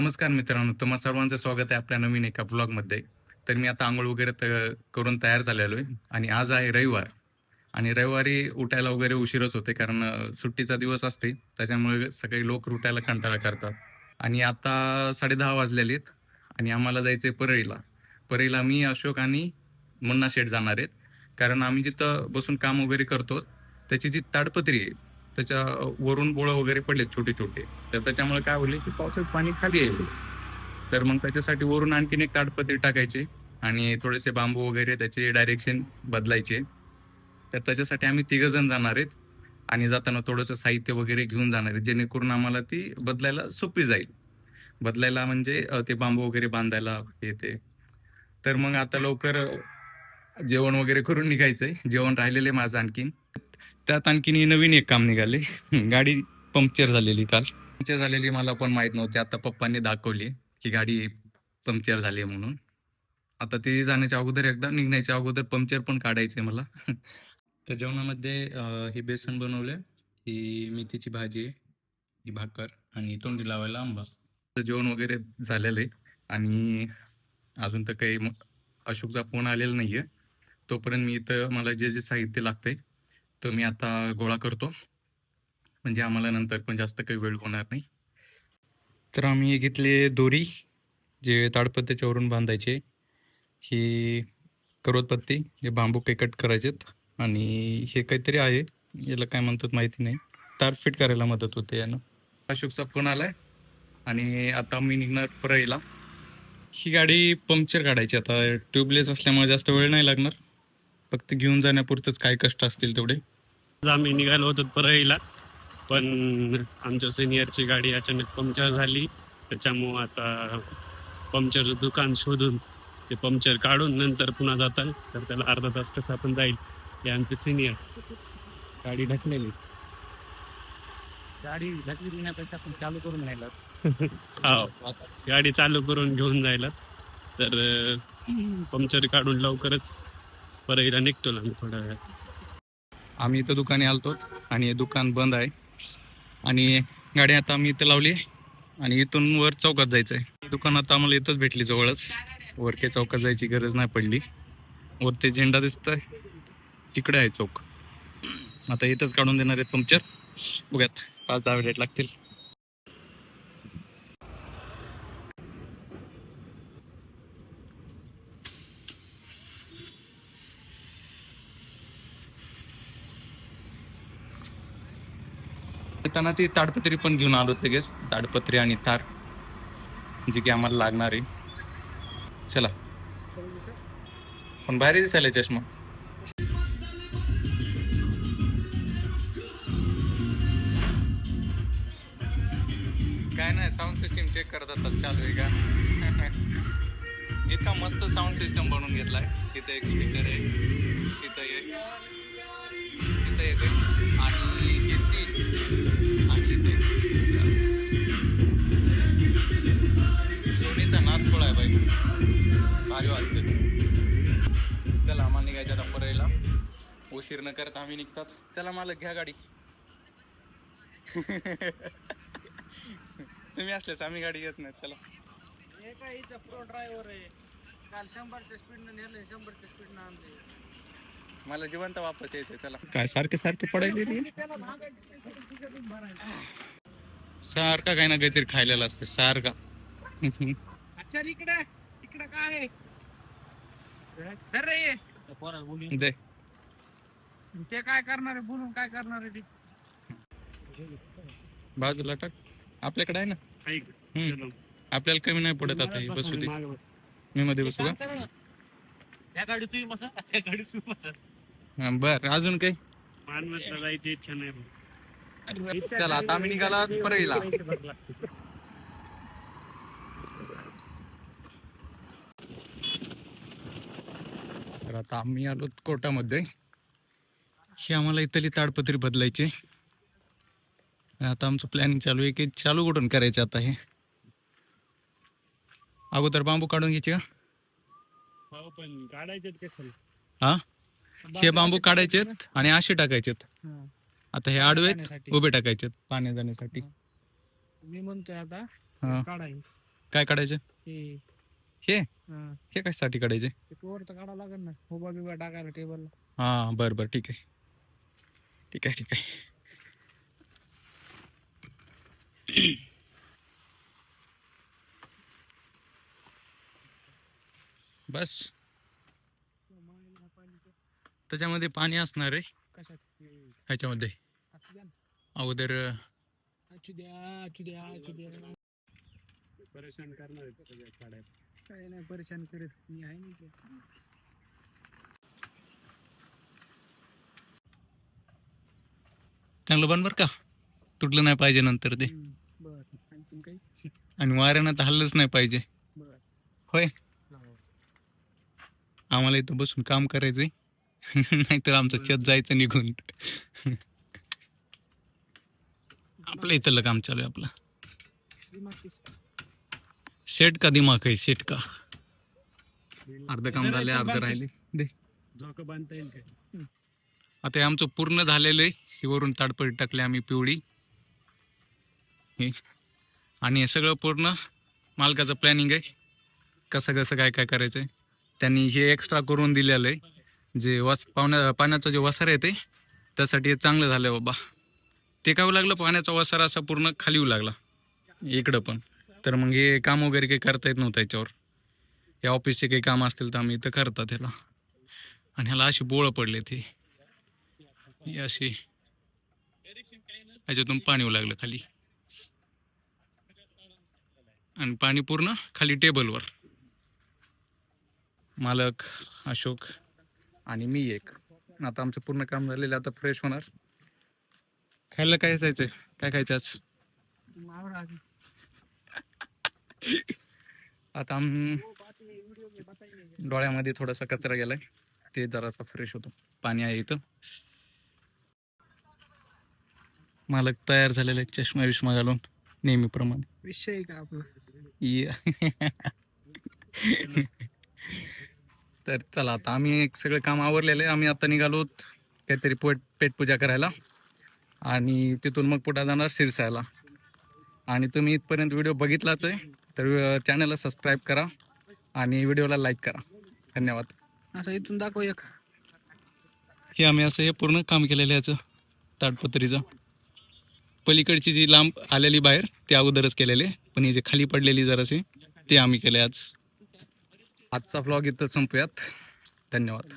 नमस्कार मित्रांनो, तुम्हा सर्वांचं स्वागत आहे आपल्या नवीन एका ब्लॉगमध्ये. तर मी आता अंघोळ वगैरे करून तयार झालेलो आहे आणि आज आहे रविवार आणि रविवारी उठायला वगैरे उशीरच होते कारण सुट्टीचा दिवस असते. त्याच्यामुळे सगळे लोक उठायला कंटाळा करतात आणि आता 10:30 वाजलेले आहेत आणि आम्हाला जायचं आहे परळीला. परळीला मी, अशोक आणि मुन्ना शेठ जाणार आहेत. कारण आम्ही जिथं बसून काम वगैरे करतो, त्याची जी ताडपत्री आहे, त्याच्या वरून बोळं वगैरे पडलेत छोटे-छोटे. तर त्याच्यामुळे काय होईल की पावसाचं पाणी खाली येईल. तर मग त्याच्यासाठी वरून आणखीन एक ताडपत्री टाकायची आणि थोडेसे बांबू वगैरे त्याचे डायरेक्शन बदलायचे. तर त्याच्यासाठी आम्ही तिघजण जाणार आहेत आणि जाताना थोडंसं साहित्य वगैरे घेऊन जाणार आहे, जेणेकरून आम्हाला ती बदलायला सोपी जाईल. बदलायला म्हणजे ते बांबू वगैरे बांधायला हे ते. तर मग आता लवकर जेवण वगैरे करून निघायचंय. जेवण राहिलेलं माझं आणखीन. त्यात आणखीन हे नवीन एक काम निघाले. गाडी पंक्चर झालेली काल. पंक्चर झालेली मला पण माहित नव्हती. आता पप्पांनी दाखवली की गाडी पंक्चर झाली म्हणून. आता ते जाण्याच्या अगोदर एकदा निघण्याच्या अगोदर पंक्चर पण काढायचंय मला. तर जेवणामध्ये हे बेसन बनवलंय, ही मेथीची भाजी आहे, ही भाकर आणि तोंडी लावायला आंबा. तर जेवण वगैरे झालेलं आहे आणि अजून तर काही अशोकचा फोन आलेला नाहीये. तोपर्यंत मी इथं मला जे जे साहित्य लागतंय तर मी आता गोळा करतो, म्हणजे आम्हाला नंतर पण जास्त काही वेळ होणार नाही. तर आम्ही घेतले दोरी, जे ताडपत्त्याच्या वरून बांधायचे, ही करोडपत्ती, जे बांबू काही कट करायचेत, आणि हे काहीतरी आहे, याला काय म्हणतात माहिती नाही, तार फिट करायला मदत होते यानं. अशोकचा फोन आलाय आणि आता मी निघणार परळीला. ही गाडी पंक्चर काढायची. आता ट्यूबलेस असल्यामुळे जास्त वेळ नाही लागणार, फक्त घेऊन जाण्यापुरतंच काय कष्ट असतील तेवढे. आम्ही निघालो होतो परळीला, पण आमच्या सिनियरची गाडी अचानक पंक्चर झाली. त्याच्यामुळं आता पंक्चरचं दुकान शोधून ते पंक्चर काढून नंतर पुन्हा जाताल तर त्याला अर्धा तास कसा पण जाईल. हे आमचे सिनियर गाडी ढकलेली. गाडी ढकली देण्यापेक्षा आपण चालू करून राहिला. हो, गाडी चालू करून घेऊन जायला. तर पंक्चर काढून लवकरच परळीला निघतो आम्ही थोड्या वेळात. आम्ही इथं दुकाने आलतो आणि हे दुकान बंद आहे आणि गाडी आता आम्ही इथं लावली आणि इथून वर चौकात जायचं आहे. दुकान आता आम्हाला इथंच भेटली जवळच, वर काही चौकात जायची गरज नाही पडली. वर ते झेंडा दिसतोय तिकडे आहे चौक. आता इथंच काढून देणार आहेत पंक्चर. बघूयात, 5-10 मिनिट लागतील. येताना ती ताडपत्री पण घेऊन आलो लगेच, ताडपत्री आणि तार, जे की आम्हाला लागणार आहे. चला, पण भारी दिसायला चष्मा. काय नाही, साऊंड सिस्टम चेक करत आता चालू आहे का. इतका मस्त साऊंड सिस्टम बनवून घेतलाय. तिथे एक स्पीकर आहे, तिथं एक, तिथं एक आणि किती आणि इथे सोनीचा नाद खोळा आहे बाई, भारी वाटते. चला, आम्हाला निघायचं आता परळीला. उशीर न करता आम्ही निघतात. चला मालक, घ्या गाडी. तुम्ही असलेच आम्ही गाडी घेत नाही. चला. हे काय इथं प्रो ड्रायव्हर आहे. काल 100च्या स्पीडनं नेलं, 100च्या स्पीडनं आणले. मला जिवंत वापस यायचंय. चला. काय सारखे सारखे पडायले, सारखा काही ना काहीतरी खायला असते सारखा. अच्छा, इकडे इकडे काय आहे रे? पोराला बोलून दे. ते काय करणार आहे, बोलून काय करणार आहे ते. बाजूला टाक, आपल्याकडे आहे ना. आपल्याला कमी नाही पडत. आता बसू दे, मी मध्ये बसू का. त्या गाडी तुम्ही बसा, त्या गाडी तुम्ही बसा. बर, अजून काही. मानवतला जायची इच्छा नाही. चला, आता आम्ही निघाला परळीला. तर आता आम्ही आलो कोर्टामध्ये. ही आम्हाला इथली ताडपत्री बदलायची. आता आमचं प्लॅनिंग चालू आहे की चालू कुठून करायचं. आता हे अगोदर बांबू काढून घ्यायचे का. पण काढायचे कशाला. हा, हे बांबू काढायचेत आणि असे टाकायचेत. आता हे आडवेत उभे टाकायचेत पाण्या जाण्यासाठी. मी म्हणतोय आता हा. काढाय काय काढायचे हे हे हा हे कशासाठी काढायचे ते कवर तर काढावं लागेल ना उभा बिबा टाकायला टेबलला. हां बरं बरं ठीक आहे ठीक आहे ठीक आहे. बस त्याच्यामध्ये पाणी असणार आहे कशात ह्याच्यामध्ये असू द्या ना. अगोदर असू द्या असू द्या असू द्या. परेशान करणार आहेत सगळ्या गाड्या. काय नाही परेशान करत मी आहे नाही ते. चांगलं बन बरं का तुटलं नाही पाहिजे नंतर ते बर आणखीन काही आणि वाऱ्यानं तर हल्लंच नाही पाहिजे बर होय आम्हाला इथं बसून काम करायचंय नाहीतर आमचं छत जायचं निघून. आपलं इथलं काम चालू आहे आपलं. सेट का दिमाग आहे सेट का. अर्ध काम झाले अर्ध राहिले दे. झोका बांधता येईल काय? आता हे आमचं पूर्ण झालेलं आहे. ही वरून ताडपडी टाकली आम्ही पिवळी हे. आणि हे सगळं पूर्ण मालकाचं प्लॅनिंग आहे कसं कसं काय काय करायचंय. त्यांनी हे एक्स्ट्रा करून दिलेलं आहे जे पाण्याचं जे वसार आहे ते त्यासाठी हे चांगलं झालं बाबा. ते काय होऊ लागलं पाण्याचा वसारा असा पूर्ण खाली येऊ लागला इकडं पण. तर मग हे काम वगैरे काही करता येत नव्हतं याच्यावर. हे ऑफिसचे काही काम असतील तर आम्ही इथं करतात ह्याला. आणि ह्याला अशी बोळं पडले ते अशी ह्याच्यातून पाणी येऊ लागलं खाली आणि पाणी पूर्ण खाली टेबलवर. मालक अशोक आणि मी एक. आता आमचं पूर्ण काम झालेलं आता फ्रेश होणार. खायला काय जायचंय काय खायचं आज. मावरा आधी. आता डोळ्यामध्ये थोडासा कचरा गेलाय ते जरासा फ्रेश होतो. पाणी आहे इथं. मालक तयार झालेला आहे चष्मा विष्मा घालून नेहमीप्रमाणे. विषय आहे का आपला. तर चला आता आम्ही सगळं काम आवरलेलं आहे. आम्ही आता निघालो काहीतरी पेटपूजा करायला आणि तिथून मग पुढे जाणार शिरसायला. आणि तुम्ही इथपर्यंत व्हिडिओ बघितलाच आहे तर चॅनलला सबस्क्राईब करा आणि व्हिडिओला लाईक करा. धन्यवाद. असं इथून दाखव एक. हे आम्ही असं हे पूर्ण काम केलेलं याचं ताडपत्रीचं. पलीकडची जी लांब आलेली बाहेर ते अगोदरच केलेले पण हे जे खाली पडलेली जरासे ते आम्ही केले आज. आजचा व्लॉग इथं संपूयात. धन्यवाद.